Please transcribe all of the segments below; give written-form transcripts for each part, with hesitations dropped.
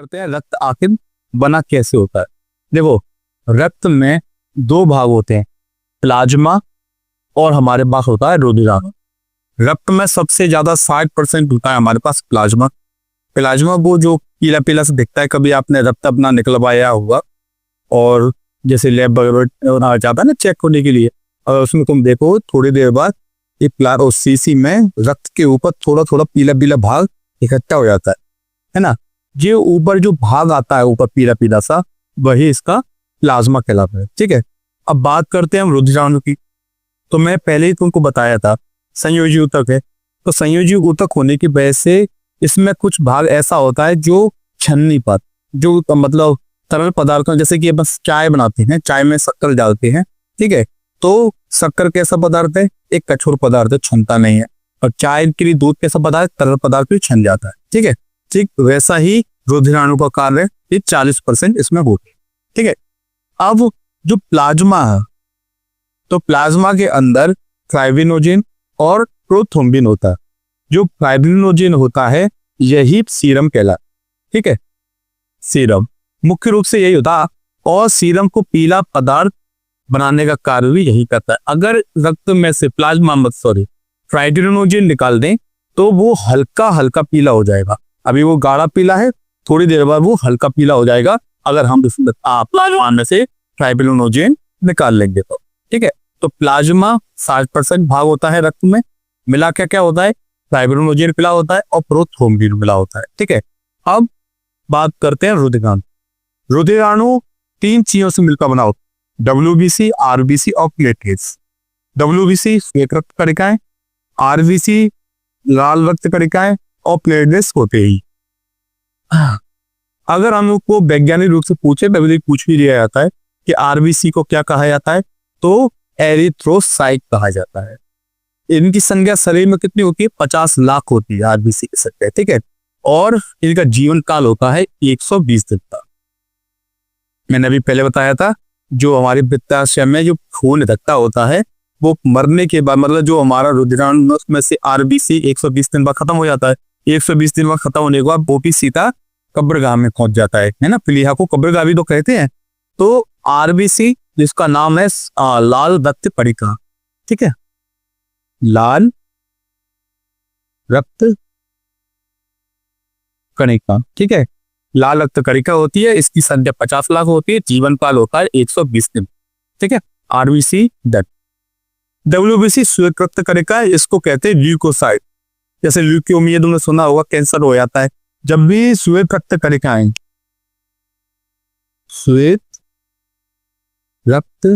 करते हैं रक्त आखिर बना कैसे होता है। देखो, रक्त में दो भाग होते हैं, प्लाज्मा और हमारे पास होता है रुधिराणु। रक्त में सबसे ज्यादा 60% होता है हमारे पास प्लाज्मा। प्लाज्मा वो जो पीला पीला से दिखता है, कभी आपने रक्त अपना निकलवाया होगा और जैसे लैब वगैरह जाता है ना चेक होने के लिए, और उसमें तुम देखो थोड़ी देर बाद एक सीसी में रक्त के ऊपर थोड़ा थोड़ा पीला पीला भाग इकट्ठा हो जाता है ना। ये ऊपर जो भाग आता है ऊपर पीला पीला सा, वही इसका प्लाज्मा कहलाता है। ठीक है, अब बात करते हैं हम रुधिराणु की। तो मैं पहले ही तुमको बताया था संयोजी ऊतक है, तो संयोजी ऊतक होने की वजह से इसमें कुछ भाग ऐसा होता है जो छन नहीं पाता, जो मतलब तरल पदार्थों, जैसे कि बस चाय बनाते हैं, चाय में शक्कर डालते हैं, ठीक है, तो शक्कर कैसा पदार्थ है, एक कठोर पदार्थ है, छनता नहीं है। और चाय के लिए दूध कैसा पदार्थ, तरल पदार्थ भी छन जाता है। ठीक है, ठीक वैसा ही रुधिराणु का कार्य ये 40% इसमें होते हैं। ठीक है, अब जो प्लाज्मा है, तो प्लाज्मा के अंदर फाइब्रिनोजेन और प्रोथ्रोम्बिन होता है। जो फाइब्रिनोजेन होता है यही सीरम कहलाता है। ठीक है, सीरम मुख्य रूप से यही होता है, और सीरम को पीला पदार्थ बनाने का कार्य भी यही करता है। अगर रक्त में से फाइब्रिनोजेन निकाल दें तो वो हल्का हल्का पीला हो जाएगा। अभी वो गाढ़ा पीला है, थोड़ी देर बाद वो हल्का पीला हो जाएगा अगर हम प्लाज्मा में से फाइब्रिनोजेन निकाल लेंगे तो। ठीक है, तो प्लाज्मा 60% भाग होता है रक्त में, मिला क्या होता है, फाइब्रिनोजेन मिला होता है और प्रोथ्रोम्बिन मिला होता है। ठीक है, अब बात करते हैं रुधिराणु। रुधिराणु 3 चीजों से मिलकर बना होता है, WBC, RBC और प्लेटलेट्स। WBC श्वेत रक्त कणिकाएं, RBC लाल रक्त कणिकाएं और प्लेटलेट्स होते ही। अगर हम लोग को वैज्ञानिक रूप से पूछे, पूछ भी लिया जाता है कि RBC को क्या कहा जाता है, तो एरिथ्रोसाइट कहा जाता है। इनकी संख्या शरीर में कितनी होती है, 50 लाख होती है RBC की संख्या। ठीक है, और इनका जीवन काल होता है 120 दिन का। मैंने अभी पहले बताया था, जो हमारे पित्ताशय में जो खून इकट्ठा होता है वो मरने के बाद, मतलब जो हमारा रुधिराणु में से RBC 120 दिन बाद खत्म हो जाता है। 120 दिन बाद खत्म होने के बाद वो भी सीधा कब्रगाह में पहुंच जाता है ना। प्लीहा को कब्रगाह भी तो कहते हैं। तो RBC जिसका नाम है लाल रक्त कणिका, ठीक है, लाल रक्त कणिका, ठीक है, लाल रक्त कणिका होती है। इसकी संख्या 50 लाख होती है, जीवन काल होता है 120 दिन। ठीक है, RBC डेथ। WBC श्वेत रक्त कणिका है, इसको कहते हैं ल्यूकोसाइट। जैसे ल्यूकेमिया तुमने सुना होगा, कैंसर हो जाता है। जब भी श्वेत रक्त कणिकाएं, श्वेत रक्त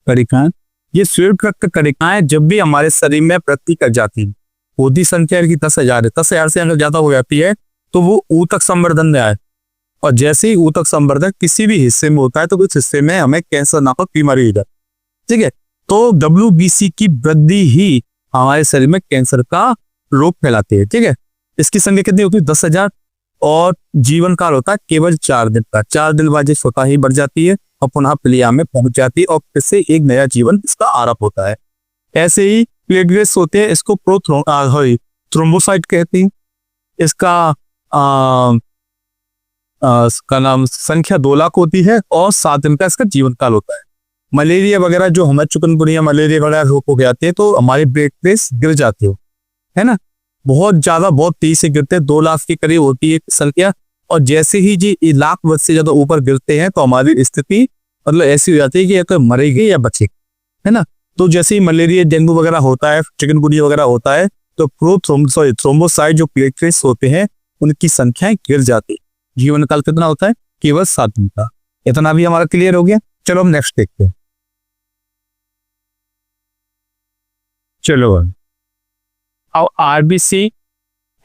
कणिकाएं, ये श्वेत रक्त कणिकाएं जब भी हमारे शरीर में वृद्धि कर जाती है, होती संख्या की 10,000 है, 10,000 से अगर ज्यादा हो जाती है तो वो ऊतक संवर्धन में आए। और जैसे ही ऊतक संवर्धन किसी भी हिस्से में होता है तो उस हिस्से में हमें कैंसर नामक बीमारी हो जाती है। ठीक है, तो WBC की वृद्धि ही हमारे शरीर में कैंसर का रोग फैलाती है। ठीक है, इसकी संख्या कितनी होती है, 10,000, और जीवन काल होता है केवल 4 दिन का। 4 दिन बाद ये स्वतः ही बढ़ जाती है और पुनः प्लीहा में पहुंच जाती है और फिर से एक नया जीवन इसका आरंभ होता है। ऐसे ही प्लेटलेट्स होते हैं, इसको थ्रोम्बोसाइट कहते हैं। इसका नाम संख्या 2 लाख होती है और 7 दिन का इसका जीवन काल होता है। मलेरिया वगैरह जो हमें चिकनगुनिया मलेरिया वगैरह रोग हो जाते हैं तो हमारे प्लेटलेट्स गिर जाते हो, है ना, बहुत ज्यादा, बहुत तेजी से गिरते हैं। 2 लाख के करीब होती है संख्या, और जैसे ही जी 1 लाख से ज्यादा ऊपर गिरते हैं तो हमारी स्थिति मतलब ऐसी हो जाती है कि या तो मरेगी या बचेगी, है ना। तो जैसे ही मलेरिया, डेंगू वगैरह होता है, चिकनगुनिया वगैरह होता है, तो थ्रोम्बोसाइट जो प्लेटलेट्स होते हैं उनकी संख्याएं गिर जाती है। जीवन काल कितना होता है, केवल 7 दिन का। इतना भी हमारा क्लियर हो गया। चलो हम नेक्स्ट देखते हैं। चलो अब RBC,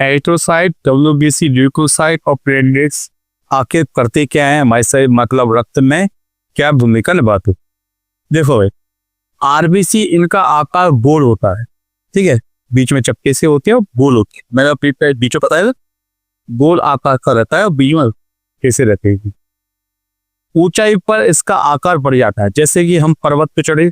एरिथ्रोसाइट, WBC, ल्यूकोसाइट और प्लेटलेट्स आखिर करते क्या है हमारे शरीर, मतलब रक्त में क्या भूमिका निभाते। देखो भाई, RBC इनका आकार गोल होता है, ठीक है, बीच में चपके से होते हैं और गोल होते हैं। मेरा बीच में पता है, गोल आकार का रहता है और बीच में कैसे रहते हैं। ऊंचाई पर इसका आकार बढ़ जाता है, जैसे कि हम पर्वत पे चढ़े,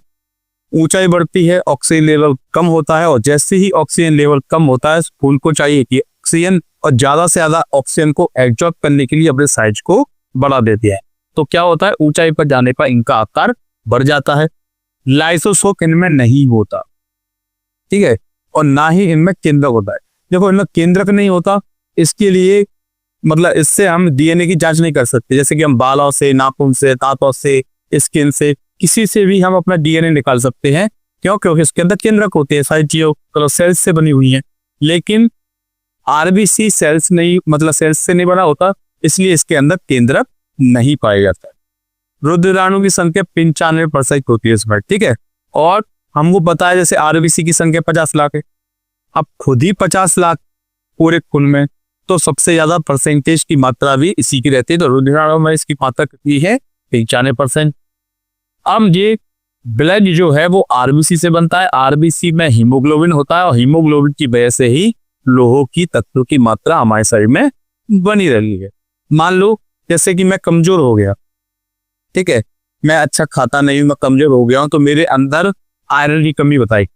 ऊंचाई बढ़ती है, ऑक्सीजन लेवल कम होता है, और जैसे ही ऑक्सीजन लेवल कम होता है, फूल को चाहिए कि ऑक्सीजन और ज्यादा से ज्यादा ऑक्सीजन को एब्जॉर्ब करने के लिए अपने साइज को बढ़ा देती है। तो क्या होता है, ऊंचाई पर जाने पर इनका आकार बढ़ जाता है। लाइसोसोम इनमें नहीं होता, ठीक है, और ना ही इनमें केंद्रक होता है। देखो इनमें केंद्रक नहीं होता, इसके लिए मतलब इससे हम डीएनए की जांच नहीं कर सकते। जैसे कि हम बालों से, नाखून से, दांतों से, स्किन से, किसी से भी हम अपना डीएनए निकाल सकते हैं। क्यों? क्योंकि इसके अंदर केंद्रक होते हैं, सारी चीजों सेल्स से बनी हुई है। लेकिन आरबीसी सेल्स नहीं, मतलब सेल्स से नहीं बना होता, इसलिए इसके अंदर केंद्रक नहीं पाया जाता है। रुधिराणु की संख्या 95% होती है इसमें, ठीक है। और हमको पता है जैसे आरबीसी की संख्या 50 लाख है, अब खुद ही 50 लाख पूरे खून में, तो सबसे ज्यादा परसेंटेज की मात्रा भी इसी की रहती है। तो रुधिराणु में इसकी मात्रा कितनी है? 95%। अब ये ब्लड जो है वो आरबीसी से बनता है। आरबीसी में हीमोग्लोबिन होता है और हीमोग्लोबिन की वजह से ही लोह की तत्वों की मात्रा हमारे शरीर में बनी रही है। मान लो जैसे कि मैं कमजोर हो गया, ठीक है, मैं अच्छा खाता नहीं हूं, मैं कमजोर हो गया हूं, तो मेरे अंदर आयरन की कमी बताई।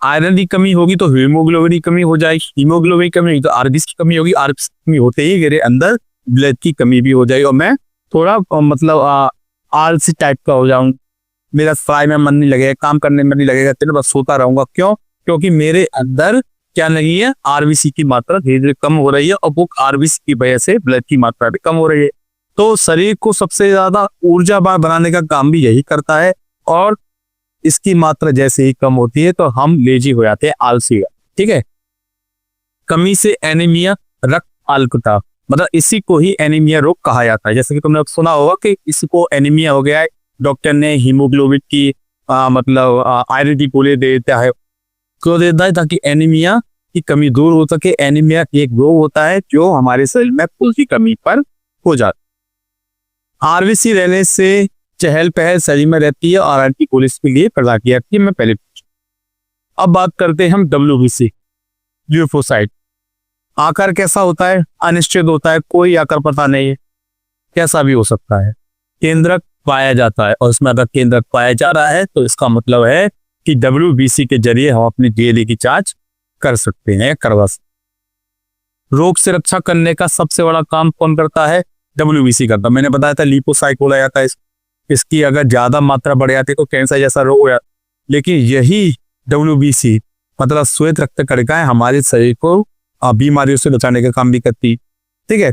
आयरन की कमी होगी तो हीमोग्लोबिन की कमी हो जाएगी, हीमोग्लोबिन की कमी होगी तो आरबीसी की कमी होगी, आरबीसी की कमी होते ही मेरे अंदर ब्लड की कमी भी हो जाएगी और मैं थोड़ा मतलब आलसी टाइप का हो जाऊंगा। मेरा पढ़ाई में मन नहीं लगेगा, काम करने में नहीं लगेगा, तेरे बस सोता रहूंगा। क्यों? क्योंकि मेरे अंदर क्या नहीं है, आरबीसी की मात्रा धीरे धीरे कम हो रही है और वो आरबीसी की वजह से ब्लड की मात्रा भी कम हो रही है। तो शरीर को सबसे ज्यादा ऊर्जावान बनाने का काम भी यही करता है और इसकी मात्रा जैसे ही कम होती है तो हम लेजी हो जाते हैं, आलसी, ठीक है। कमी से एनीमिया, रक्त अल्पता, मतलब इसी को ही एनीमिया रोग कहा जाता है। जैसे कि तुमने सुना होगा कि इसको एनीमिया हो गया है, डॉक्टर ने हीमोग्लोबिन की मतलब आयरन की गोली दे देता है। क्यों देता है? ताकि एनीमिया की कमी दूर हो सके। एनीमिया एक रोग होता है जो हमारे शरीर में खून की कमी पर हो जाता है। आरबीसी रहने से चहल पहल शरीर में रहती है और एंटी पुलिस के लिए प्रदान किया कि मैं पहले। अब बात करते हैं हम डब्ल्यूबीसी, ल्यूकोसाइट। आकार कैसा होता है? अनिश्चित होता है, कोई आकार पता नहीं है, कैसा भी हो सकता है। केंद्रक पाया जाता है और इसमें अगर केंद्रक पाया जा रहा है तो इसका मतलब है कि डब्ल्यूबीसी के जरिए हम अपनी डीएनए की जांच कर सकते हैं, करवा सकते। रोग से रक्षा करने का सबसे बड़ा काम कौन करता है? डब्ल्यूबीसी करता। मैंने बताया था ल्यूकोसाइट बोला जाता है, इसकी अगर ज्यादा मात्रा बढ़ जाती है तो कैंसर जैसा रोग हो जाता है। लेकिन यही डब्ल्यूबीसी मतलब श्वेत रक्त कणिकाएं हमारे शरीर को बीमारियों से बचाने का काम भी करती है, ठीक है।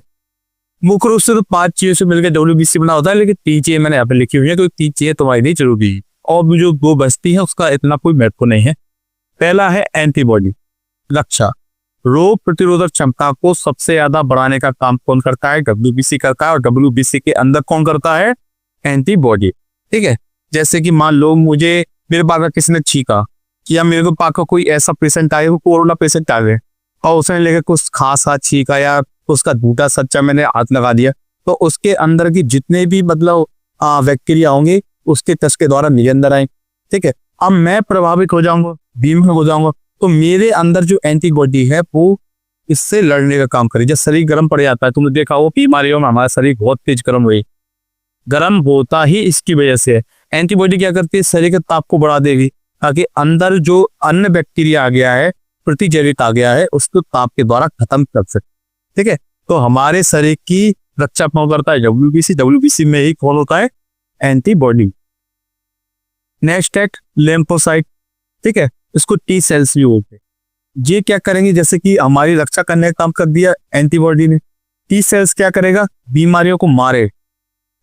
मुख्य रूप से तो 5 चीजों से मिलकर डब्ल्यूबीसी बना होता है, लेकिन 3 चीजें मैंने यहाँ पे लिखी हुई है, क्योंकि 3 चीजें तुम्हारी लिए जरूरी है और जो 2 बचती है उसका इतना कोई महत्व नहीं है। पहला है एंटीबॉडी, रक्षा। रोग प्रतिरोधक क्षमता को सबसे ज्यादा बढ़ाने का काम कौन करता है? डब्ल्यूबीसी करता है। और डब्ल्यूबीसी के अंदर कौन करता है? एंटीबॉडी, ठीक है। जैसे कि मान लो मेरे पास किसी ने छींका या मेरे को पास कोई ऐसा पेशेंट आए, वो कोरोना पेशेंट आ गए और उसने लेकर कुछ खास हाथ छींका या उसका झूठा सच्चा मैंने हाथ लगा दिया, तो उसके अंदर की जितने भी मतलब बैक्टीरिया होंगे उसके टच के द्वारा मेरे अंदर आए, ठीक है। अब मैं प्रभावित हो जाऊंगा, बीमार हो जाऊंगा, तो मेरे अंदर जो एंटीबॉडी है वो इससे लड़ने का काम करे। जब शरीर गर्म पड़ जाता है, तुमने देखा वो बीमारियों में हमारा शरीर बहुत तेज गर्म हुई, गर्म होता ही इसकी वजह से है। एंटीबॉडी क्या करती है? शरीर के ताप को बढ़ा देगी ताकि अंदर जो अन्य बैक्टीरिया आ गया है, प्रतिजैविक आ गया है, उसको ताप के द्वारा खत्म कर सकते, ठीक है। तो हमारे शरीर की रक्षा कौन करता है? डब्ल्यूबीसी। डब्ल्यूबीसी में ही कौन होता है? एंटीबॉडी। नेक्स्ट है लिम्फोसाइट, ठीक है, इसको टी सेल्स भी बोलते हैं। ये क्या करेंगे? जैसे कि हमारी रक्षा करने का काम कर दिया एंटीबॉडी ने, टी सेल्स क्या करेगा? बीमारियों को मारे।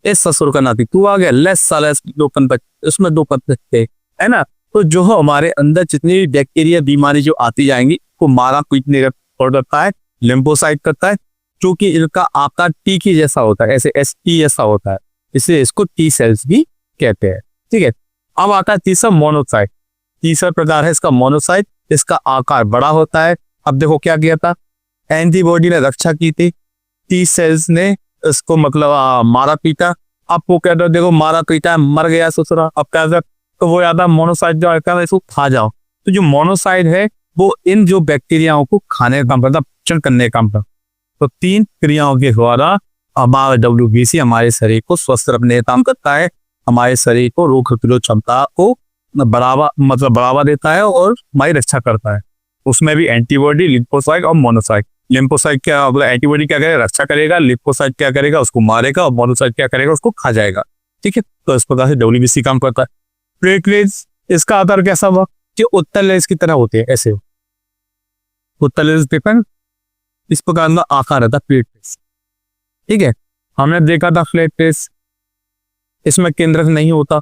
इस ससुर का नाती तू आ गया, लेस साला उसमें 2 पत्ते है ना। तो जो हमारे अंदर जितनी भी बैक्टीरिया बीमारी जो आती जाएंगी को मारा पीटने करता है लिम्फोसाइट करता है, क्योंकि इनका आकार टी की जैसा होता है, ऐसे एसटी जैसा होता है, इसलिए इसको टी सेल्स भी कहते हैं, ठीक है। अब आता है तीसरा मोनोसाइट। तीसरा प्रकार है इसका मोनोसाइट, इसका आकार बड़ा होता है। अब देखो क्या किया था, एंटीबॉडी ने रक्षा की थी, टी सेल्स ने इसको मतलब मारा पीटा। अब वो कहता है देखो मारा पीटा मर गया ससुरा, अब क्या तो वो याद है मोनोसाइट जो है इसको खा जाओ। तो जो मोनोसाइट है वो इन जो बैक्टीरियाओं को खाने का काम करता, भक्षण करने का काम करता। तो 3 क्रियाओं के द्वारा हमारा डब्ल्यूबीसी हमारे शरीर को स्वस्थ रखने का काम करता है, हमारे शरीर को रोग प्रतिरोध क्षमता को बढ़ावा देता है और हमारी रक्षा करता है। उसमें भी एंटीबॉडी, लिम्फोसाइट और मोनोसाइट लिम्फोसाइट क्या मतलब एंटीबॉडी क्या करेगा, रक्षा करेगा, लिम्फोसाइट क्या करेगा, उसको मारेगा, और मोनोसाइट क्या करेगा, उसको खा जाएगा। ठीक है, तो इस प्रकार से डब्ल्यूबीसी काम करता है। प्लेटलेट्स, इसका आकार कैसा हुआ कि उत्तल लेंस की तरह होते हैं, ऐसे उत्तल लेंस पेपर इस प्रकार का आकार रहता है प्लेटलेट्स। ठीक है, हमने देखा था प्लेटलेट्स, इसमें केंद्रक नहीं होता।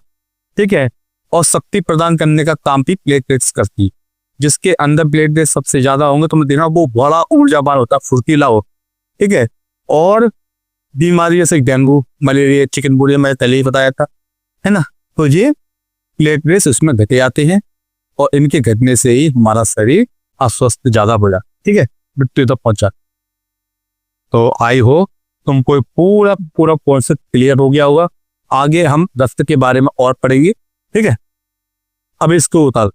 ठीक है, और शक्ति प्रदान करने का काम भी प्लेटलेट्स करती है। जिसके अंदर प्लेटलेट्स सबसे ज्यादा होंगे तो मैं देखना वो बड़ा ऊर्जावान होता, फुर्तीला हो। ठीक है, और बीमारी जैसे डेंगू, मलेरिया, चिकनगुनिया मैंने पहले ही बताया था, है ना। तो ये प्लेटलेट्स उसमें घटे आते हैं और इनके घटने से ही हमारा शरीर अस्वस्थ ज्यादा बढ़ा, ठीक है, मृत्यु तक पहुंचा। तो आई हो तुमको पूरा पूरा कॉन्सेप्ट क्लियर हो गया होगा। आगे हम रक्त के बारे में और पढ़ेंगे। ठीक है, अब इसको उतार